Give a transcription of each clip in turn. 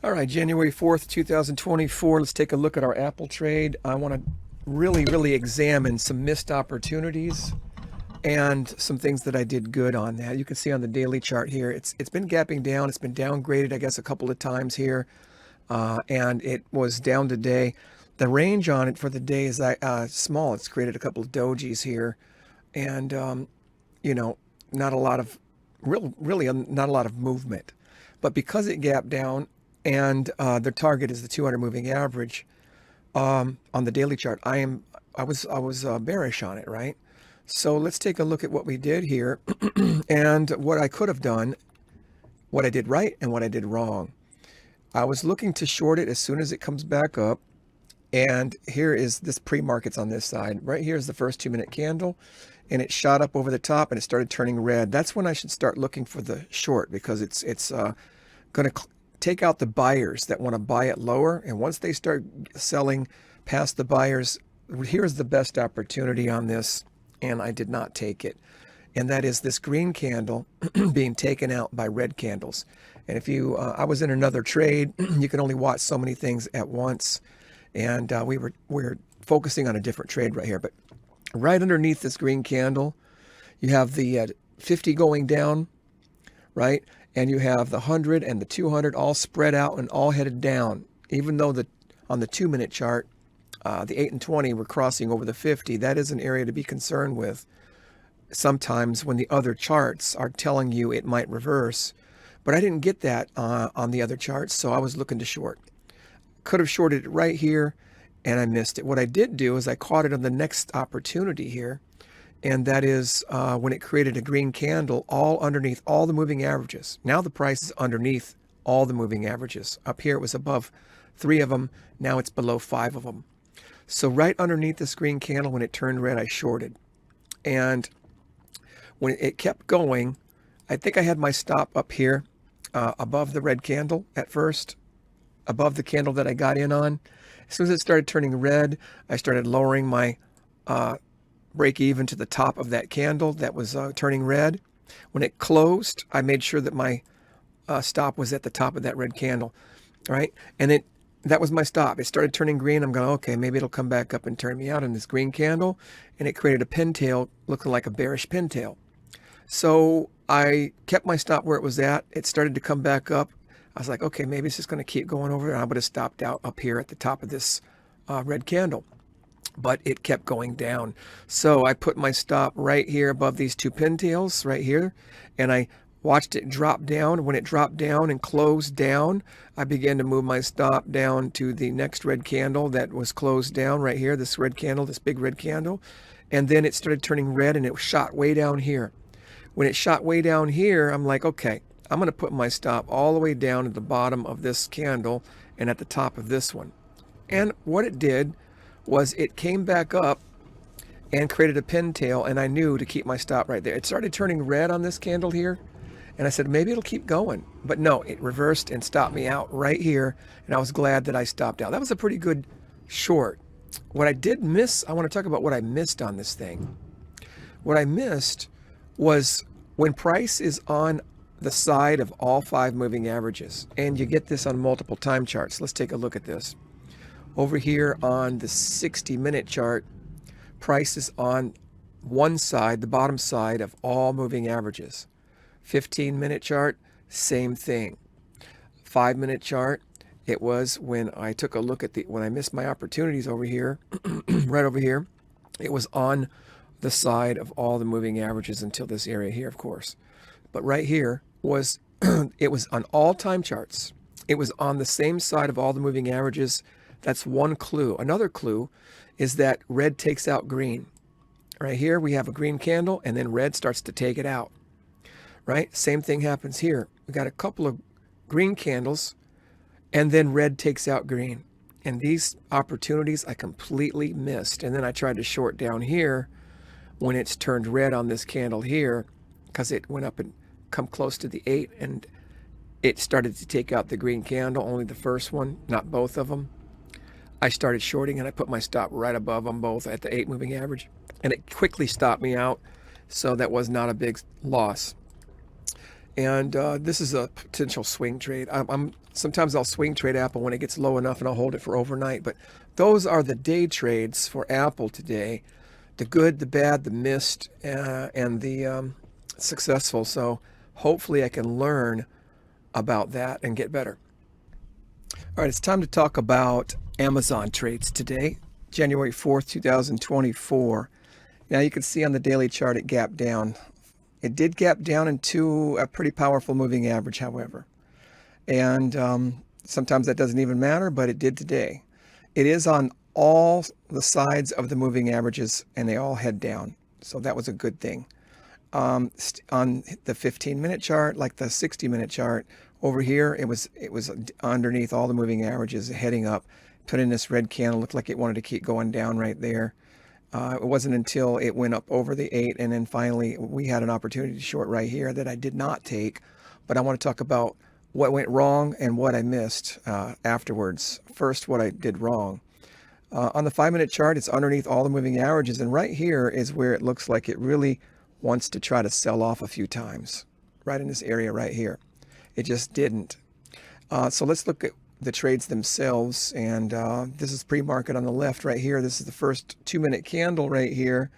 All right, January 4th, 2024. Let's take a look at our Apple trade. I want to really examine some missed opportunities and some things that I did good on that. You can see on the daily chart here, it's been gapping down. It's been downgraded, I guess, a couple of times here, and it was down today. The range on it for the day is small. It's created a couple of dojis here, and not a lot of really not a lot of movement. But because it gapped down, and their target is the 200 moving average on the daily chart, I was bearish on it, right? So let's take a look at what we did here and what I could have done, what I did right and what I did wrong. I was looking to short it as soon as it comes back up, and here is this pre-markets on this side. Right here is the first 2-minute candle, and it shot up over the top and it started turning red. That's when I should start looking for the short, because it's going to take out the buyers that want to buy it lower. And once they start selling past the buyers, here's the best opportunity on this, and I did not take it. And that is this green candle being taken out by red candles. And if you, I was in another trade, you can only watch so many things at once. And we were focusing on a different trade right here. But right underneath this green candle, you have the 50 going down, right? And you have the 100 and the 200 all spread out and all headed down. Even though on the 2-minute chart, the 8 and 20 were crossing over the 50. That is an area to be concerned with sometimes when the other charts are telling you it might reverse. But I didn't get that on the other charts, so I was looking to short. Could have shorted it right here, and I missed it. What I did do is I caught it on the next opportunity here, and that is when it created a green candle all underneath all the moving averages. Now the price is underneath all the moving averages. Up here it was above 3 of them. Now it's below 5 of them. So right underneath this green candle, when it turned red, I shorted. And when it kept going, I think I had my stop up here above the red candle at first, above the candle that I got in on. As soon as it started turning red, I started lowering my break even to the top of that candle that was turning red. When it closed, I made sure that my stop was at the top of that red candle, right? And that was my stop. It started turning green. I'm going, okay, maybe it'll come back up and turn me out in this green candle. And it created a pintail looking like a bearish pintail. So I kept my stop where it was at. It started to come back up. I was like, okay, maybe it's just going to keep going over. And I would have stopped out up here at the top of this red candle. But it kept going down. So I put my stop right here above these 2 pintails right here, and I watched it drop down. When it dropped down and closed down, I began to move my stop down to the next red candle that was closed down right here, this red candle, this big red candle. And then it started turning red, and it shot way down here. When it shot way down here, I'm like, okay, I'm going to put my stop all the way down at the bottom of this candle and at the top of this one. And what it did was it came back up and created a pintail, and I knew to keep my stop right there. It started turning red on this candle here, and I said, maybe it'll keep going. But no, it reversed and stopped me out right here, and I was glad that I stopped out. That was a pretty good short. What I did miss, I want to talk about what I missed on this thing. What I missed was when price is on the side of all 5 moving averages, and you get this on multiple time charts. Let's take a look at this. Over here on the 60-minute chart, price is on one side, the bottom side of all moving averages. 15-minute chart, same thing. 5-minute chart, it was when I took a look at when I missed my opportunities over here, right over here, it was on the side of all the moving averages until this area here, of course. But right here was, it was on all time charts. It was on the same side of all the moving averages. That's one clue. Another clue is that red takes out green. Right here, we have a green candle, and then red starts to take it out. Right? Same thing happens here. We got a couple of green candles, and then red takes out green. And these opportunities I completely missed. And then I tried to short down here when it's turned red on this candle here, because it went up and come close to the 8, and it started to take out the green candle, only the first one, not both of them. I started shorting, and I put my stop right above them both at the 8 moving average, and it quickly stopped me out, so that was not a big loss. And this is a potential swing trade. Sometimes I'll swing trade Apple when it gets low enough, and I'll hold it for overnight. But those are the day trades for Apple today: the good, the bad, the missed, and the successful. So hopefully, I can learn about that and get better. All right, it's time to talk about Amazon trades today, January 4th, 2024. Now you can see on the daily chart it gapped down. It did gap down into a pretty powerful moving average, however. And sometimes that doesn't even matter, but it did today. It is on all the sides of the moving averages, and they all head down. So that was a good thing. On the 15-minute chart, like the 60-minute chart, over here, it was underneath all the moving averages, heading up. Put in this red candle, looked like it wanted to keep going down right there. It wasn't until it went up over the 8, and then finally we had an opportunity to short right here that I did not take. But I want to talk about what went wrong and what I missed afterwards. First, what I did wrong. On the 5-minute chart, it's underneath all the moving averages, and right here is where it looks like it really wants to try to sell off a few times, right in this area right here. It just didn't. So let's look at the trades themselves, and this is pre-market on the left right here. This is the first 2-minute candle right here,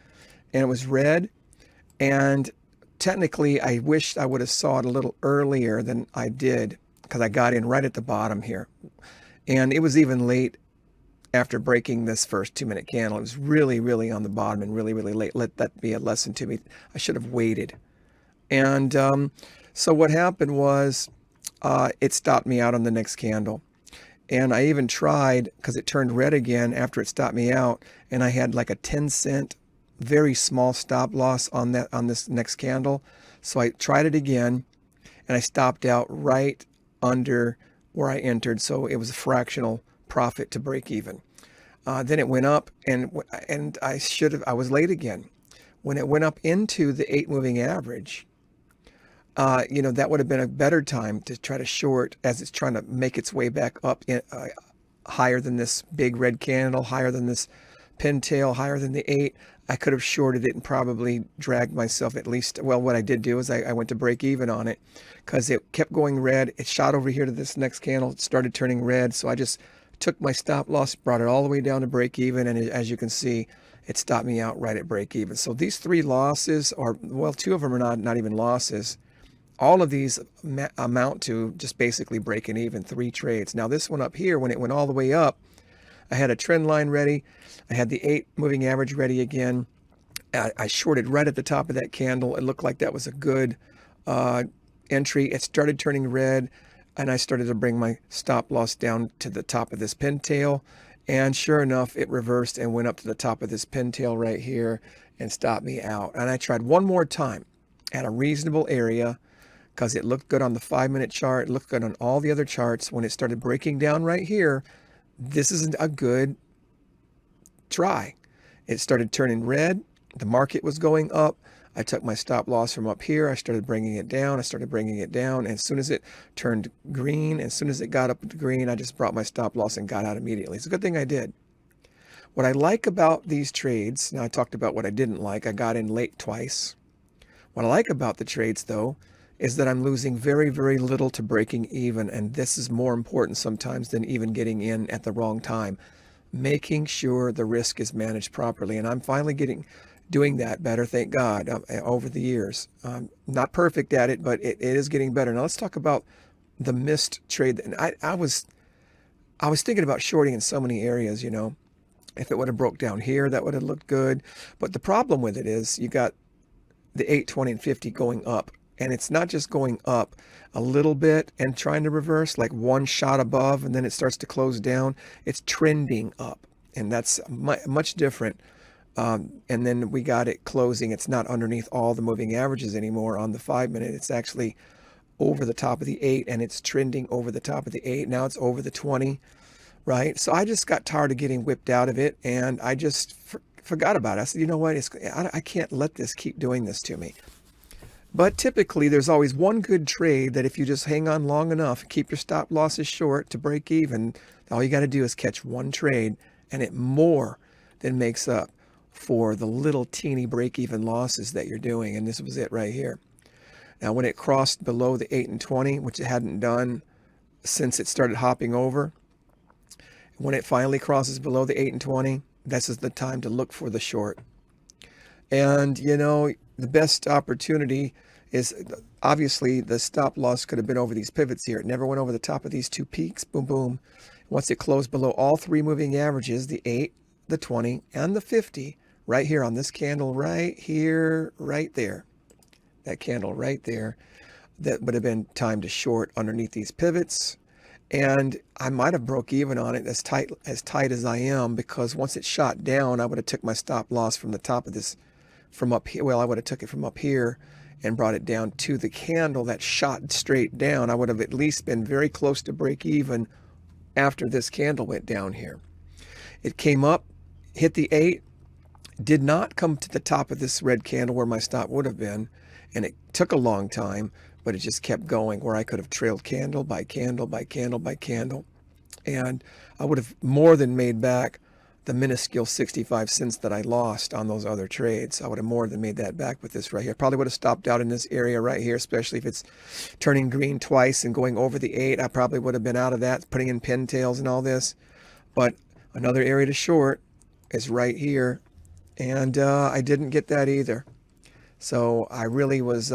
and it was red. And technically, I wished I would have saw it a little earlier than I did, because I got in right at the bottom here. And it was even late after breaking this first 2-minute candle. It was really, really on the bottom and really, really late. Let that be a lesson to me. I should have waited. And so what happened was it stopped me out on the next candle. And I even tried, because it turned red again after it stopped me out, and I had like a 10-cent, very small stop loss on this next candle. So I tried it again, and I stopped out right under where I entered. So it was a fractional profit to break even. Then it went up, and I was late again. When it went up into the 8 moving average, that would have been a better time to try to short as it's trying to make its way back up higher than this big red candle, higher than this pintail, higher than the 8. I could have shorted it and probably dragged myself at least. Well, what I did do is I went to break even on it, because it kept going red. It shot over here to this next candle. It started turning red. So I just took my stop loss, brought it all the way down to break even. And as you can see, it stopped me out right at break even. So these 3 losses, or well, 2 of them are not even losses. All of these amount to just basically breaking even, 3 trades. Now this one up here, when it went all the way up, I had a trend line ready. I had the 8 moving average ready again. I shorted right at the top of that candle. It looked like that was a good entry. It started turning red, and I started to bring my stop loss down to the top of this pintail. And sure enough, it reversed and went up to the top of this pintail right here and stopped me out. And I tried one more time at a reasonable area, because it looked good on the 5-minute chart, it looked good on all the other charts. When it started breaking down right here, this isn't a good try. It started turning red. The market was going up. I took my stop loss from up here. I started bringing it down. And as soon as it turned green, as soon as it got up to green, I just brought my stop loss and got out immediately. It's a good thing I did. What I like about these trades, now I talked about what I didn't like. I got in late twice. What I like about the trades, though, is that I'm losing very, very little to breaking even. And this is more important sometimes than even getting in at the wrong time. Making sure the risk is managed properly. And I'm finally doing that better, thank God, over the years. Not perfect at it, but it is getting better. Now let's talk about the missed trade. And I was thinking about shorting in so many areas, If it would have broke down here, that would have looked good. But the problem with it is you got the 8, 20, and 50 going up. And it's not just going up a little bit and trying to reverse, like one shot above, and then it starts to close down. It's trending up, and that's much different. And then we got it closing. It's not underneath all the moving averages anymore on the 5-minute. It's actually over the top of the 8, and it's trending over the top of the 8. Now it's over the 20, right? So I just got tired of getting whipped out of it, and I just forgot about it. I said, you know what? I can't let this keep doing this to me. But typically, there's always one good trade that if you just hang on long enough, keep your stop losses short to break even, all you got to do is catch one trade, and it more than makes up for the little teeny break-even losses that you're doing. And this was it right here. Now, when it crossed below the 8 and 20, which it hadn't done since it started hopping over, when it finally crosses below the 8 and 20, this is the time to look for the short. And, you know, the best opportunity is obviously the stop loss could have been over these pivots here. It never went over the top of these two peaks. Boom, boom. Once it closed below all three moving averages, the 8, the 20, and the 50, right here on this candle right here, right there, that candle right there, that would have been time to short underneath these pivots. And I might have broke even on it as tight as I am, because once it shot down, I would have took my stop loss from the top of this, from up here. Well, I would have took it from up here and brought it down to the candle that shot straight down. I would have at least been very close to break even after this candle went down here. It came up, hit the 8, did not come to the top of this red candle where my stop would have been, and it took a long time, but it just kept going, where I could have trailed candle by candle by candle by candle, and I would have more than made back the minuscule 65 cents that I lost on those other trades. I would have more than made that back with this right here. Probably would have stopped out in this area right here, especially if it's turning green twice and going over the 8. I probably would have been out of that, putting in pintails and all this. But another area to short is right here, and I didn't get that either. So I really was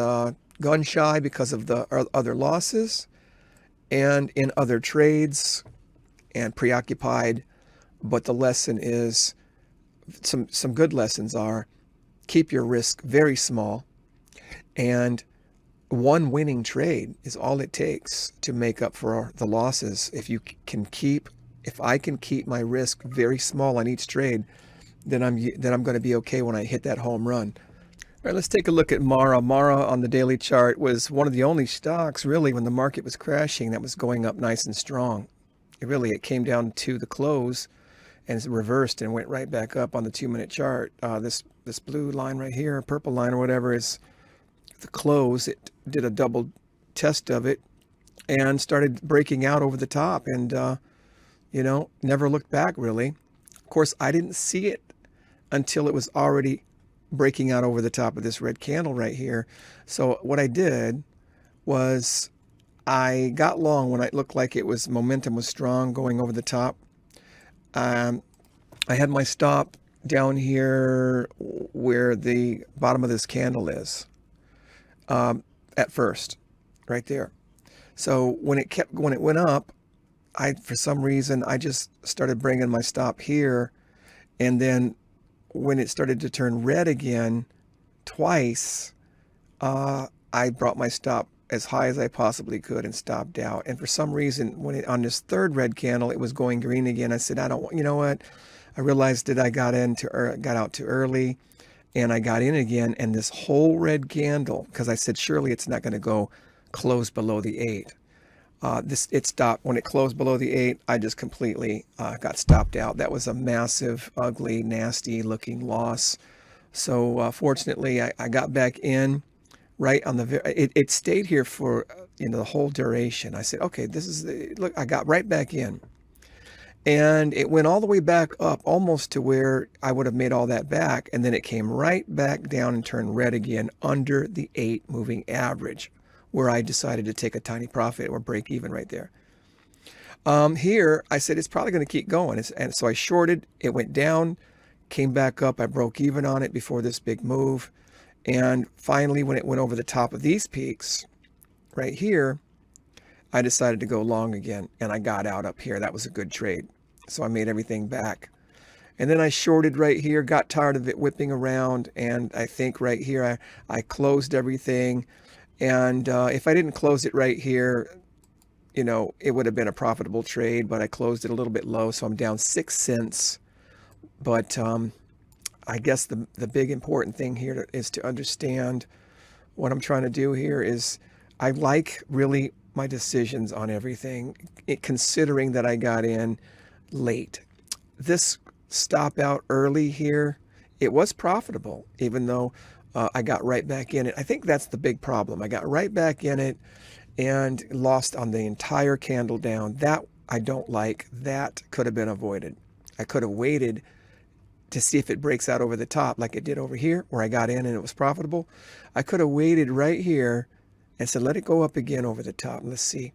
gun shy because of the other losses and in other trades, and preoccupied. But the lesson is, some good lessons are, keep your risk very small, and one winning trade is all it takes to make up for the losses. If I can keep my risk very small on each trade, then I'm going to be okay when I hit that home run. All right, let's take a look at Mara. Mara on the daily chart was one of the only stocks, really, when the market was crashing, that was going up nice and strong. It came down to the close and reversed and went right back up on the 2-minute chart. This blue line right here, purple line or whatever, is the close. It did a double test of it and started breaking out over the top, and never looked back, really. Of course, I didn't see it until it was already breaking out over the top of this red candle right here. So what I did was I got long when it looked like momentum was strong going over the top. I had my stop down here where the bottom of this candle is, at first, right there. So when it went up, for some reason, I just started bringing my stop here, and then when it started to turn red again twice, I brought my stop as high as I possibly could and stopped out. And for some reason, on this third red candle, it was going green again. I said, you know what? I realized that I got out too early, and I got in again, and this whole red candle, because I said, surely it's not going to go close below the 8. It stopped. When it closed below the 8, I just completely got stopped out. That was a massive, ugly, nasty looking loss. So fortunately, I got back in right on it stayed here for the whole duration. I said, okay, look, I got right back in, and it went all the way back up almost to where I would have made all that back, and then it came right back down and turned red again under the 8 moving average, where I decided to take a tiny profit or break even right there. Here I said it's probably going to keep going, and so I shorted. It went down, came back up. I broke even on it before this big move. And finally, when it went over the top of these peaks right here, I decided to go long again, and I got out up here. That was a good trade. So I made everything back. And then I shorted right here, got tired of it whipping around, and I think right here I closed everything. And if I didn't close it right here, it would have been a profitable trade, but I closed it a little bit low, so I'm down 6 cents. But I guess the big important thing here is to understand what I'm trying to do here is I like really my decisions on everything, considering that I got in late. This stop out early here, it was profitable, even though I got right back in it. I think that's the big problem. I got right back in it and lost on the entire candle down. That I don't like. That could have been avoided. I could have waited to see if it breaks out over the top like it did over here where I got in and it was profitable. I could have waited right here and said, let it go up again over the top. Let's see.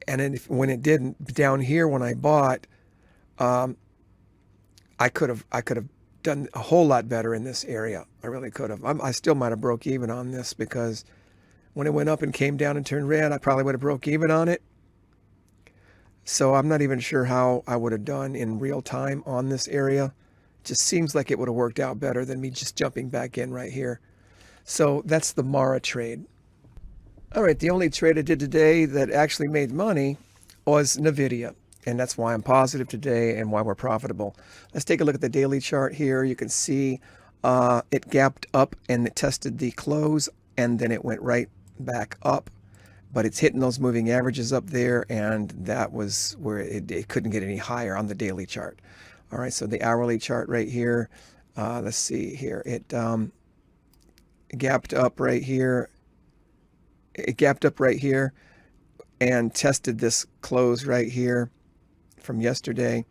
And then when it didn't, down here when I bought, I could have done a whole lot better in this area. I really could have. I still might have broke even on this, because when it went up and came down and turned red, I probably would have broke even on it. So I'm not even sure how I would have done in real time on this area. Just seems like it would have worked out better than me just jumping back in right here. So that's the Mara trade. All right, the only trade I did today that actually made money was NVIDIA. And that's why I'm positive today and why we're profitable. Let's take a look at the daily chart here. You can see it gapped up and it tested the close, and then it went right back up. But it's hitting those moving averages up there, and that was where it couldn't get any higher on the daily chart. All right, so the hourly chart right here, let's see here. It gapped up right here. It gapped up right here and tested this close right here from yesterday.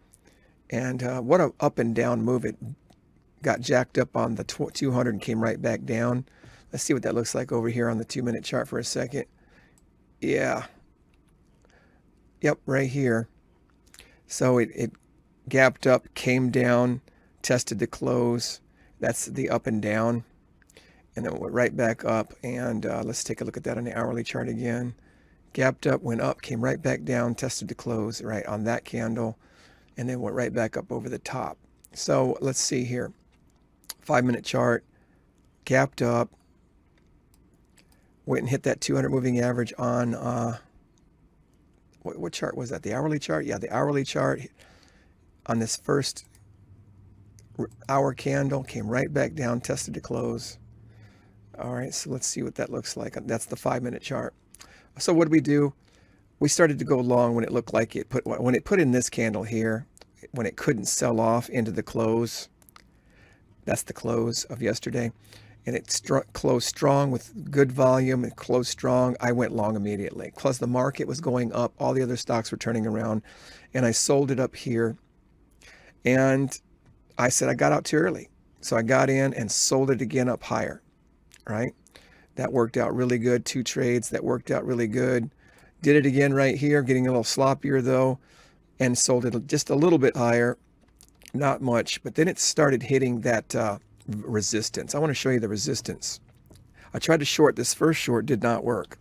And what an up and down move. It got jacked up on the 200 and came right back down. Let's see what that looks like over here on the 2-minute chart for a second. Yeah. Yep, right here. So it gapped up, came down, tested the close. That's the up and down. And then it went right back up. And let's take a look at that on the hourly chart again. Gapped up, went up, came right back down, tested the close right on that candle, and then went right back up over the top. So let's see here. 5-minute chart, gapped up, went and hit that 200 moving average on, what chart was that? The hourly chart? Yeah, the hourly chart on this first hour candle, came right back down, tested the close. All right, so let's see what that looks like. That's the 5-minute chart. So what did we do? We started to go long when it looked like when it put in this candle here, when it couldn't sell off into the close. That's the close of yesterday. And it closed strong with good volume. It closed strong. I went long immediately. Plus the market was going up. All the other stocks were turning around. And I sold it up here. And I said I got out too early. So I got in and sold it again up higher, right? That worked out really good. 2 trades, that worked out really good. Did it again right here, getting a little sloppier though, and sold it just a little bit higher. Not much, but then it started hitting that resistance. I want to show you the resistance. I tried to short. This first short did not work.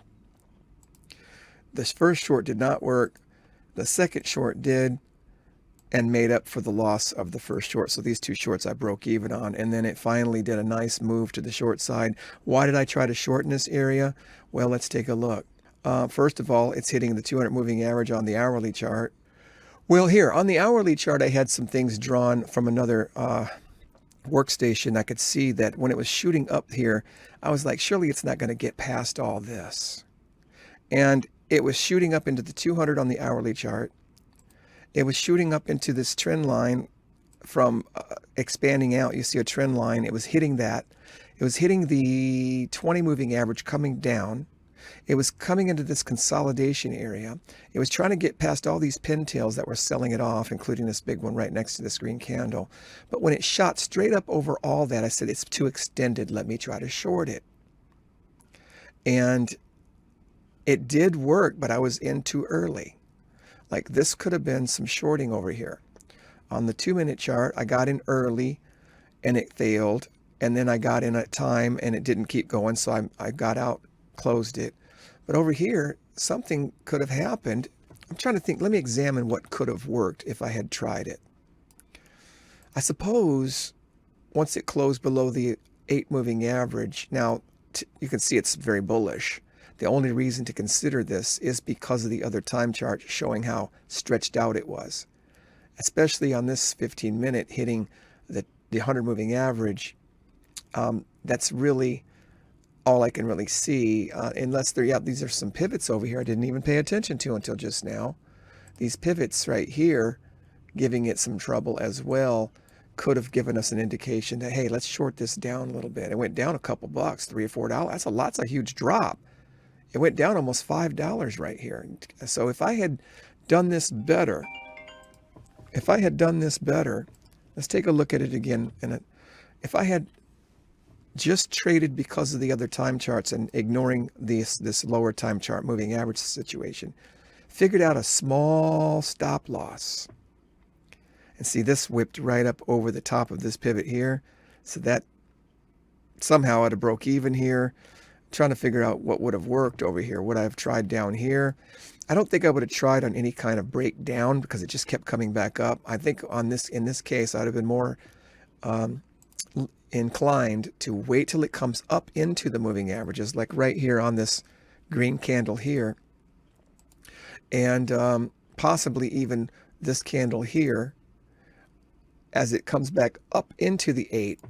This first short did not work. The second short did, and made up for the loss of the first short. So these 2 shorts I broke even on, and then it finally did a nice move to the short side. Why did I try to short in this area? Well, let's take a look. First of all, it's hitting the 200 moving average on the hourly chart. Well, here on the hourly chart, I had some things drawn from another workstation. I could see that when it was shooting up here, I was like, surely it's not going to get past all this. And it was shooting up into the 200 on the hourly chart. It was shooting up into this trend line from expanding out. You see a trend line. It was hitting that. It was hitting the 20 moving average coming down. It was coming into this consolidation area. It was trying to get past all these pintails that were selling it off, including this big one right next to this green candle. But when it shot straight up over all that, I said, it's too extended. Let me try to short it. And it did work, but I was in too early. Like this could have been some shorting over here. On the 2-minute chart, I got in early and it failed. And then I got in at time and it didn't keep going. So I got out, closed it. But over here, something could have happened. I'm trying to think. Let me examine what could have worked if I had tried it. I suppose once it closed below the 8 moving average, now you can see it's very bullish. The only reason to consider this is because of the other time chart showing how stretched out it was, especially on this 15-minute hitting the 100 moving average. That's really all I can really see, unless these are some pivots over here I didn't even pay attention to until just now. These pivots right here, giving it some trouble as well, could have given us an indication that, hey, let's short this down a little bit. It went down a couple bucks, $3 or $4. That's a lot. That's a huge drop. It went down almost $5 right here. So if I had done this better, let's take a look at it again. And if I had just traded because of the other time charts and ignoring this lower time chart moving average situation. Figured out a small stop loss. And see, this whipped right up over the top of this pivot here. So that somehow I'd have broke even here. I'm trying to figure out what would have worked over here. Would I have tried down here? I don't think I would have tried on any kind of breakdown because it just kept coming back up. I think in this case, I'd have been more inclined to wait till it comes up into the moving averages, like right here on this green candle here, and possibly even this candle here as it comes back up into the 8,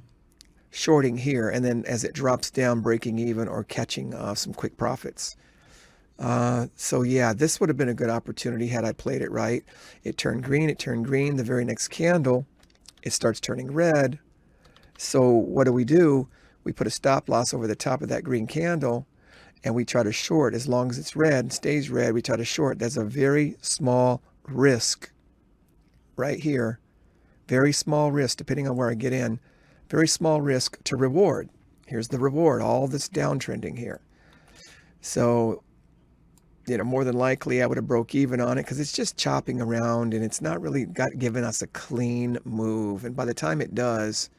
shorting here, and then as it drops down, breaking even or catching some quick profits. So yeah, this would have been a good opportunity had I played it right. It turned green, it turned green. The very next candle, it starts turning red. So what do? We put a stop loss over the top of that green candle, and we try to short. As long as it's red, stays red, we try to short. That's a very small risk right here. Very small risk, depending on where I get in. Very small risk to reward. Here's the reward, all this downtrending here. So, more than likely I would have broke even on it because it's just chopping around and it's not really giving us a clean move. And by the time it does,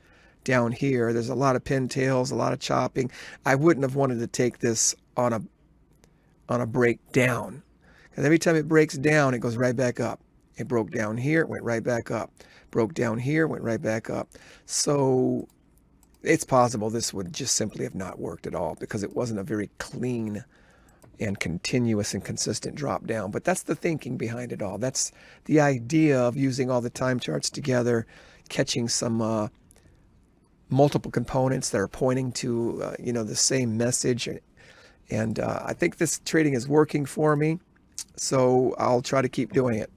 down here, there's a lot of pintails, a lot of chopping. I wouldn't have wanted to take this on a breakdown, because every time it breaks down, it goes right back up. It broke down here, it went right back up. Broke down here, went right back up. So it's possible this would just simply have not worked at all because it wasn't a very clean and continuous and consistent drop down. But that's the thinking behind it all. That's the idea of using all the time charts together, catching some multiple components that are pointing to the same message, and I think this trading is working for me, so I'll try to keep doing it.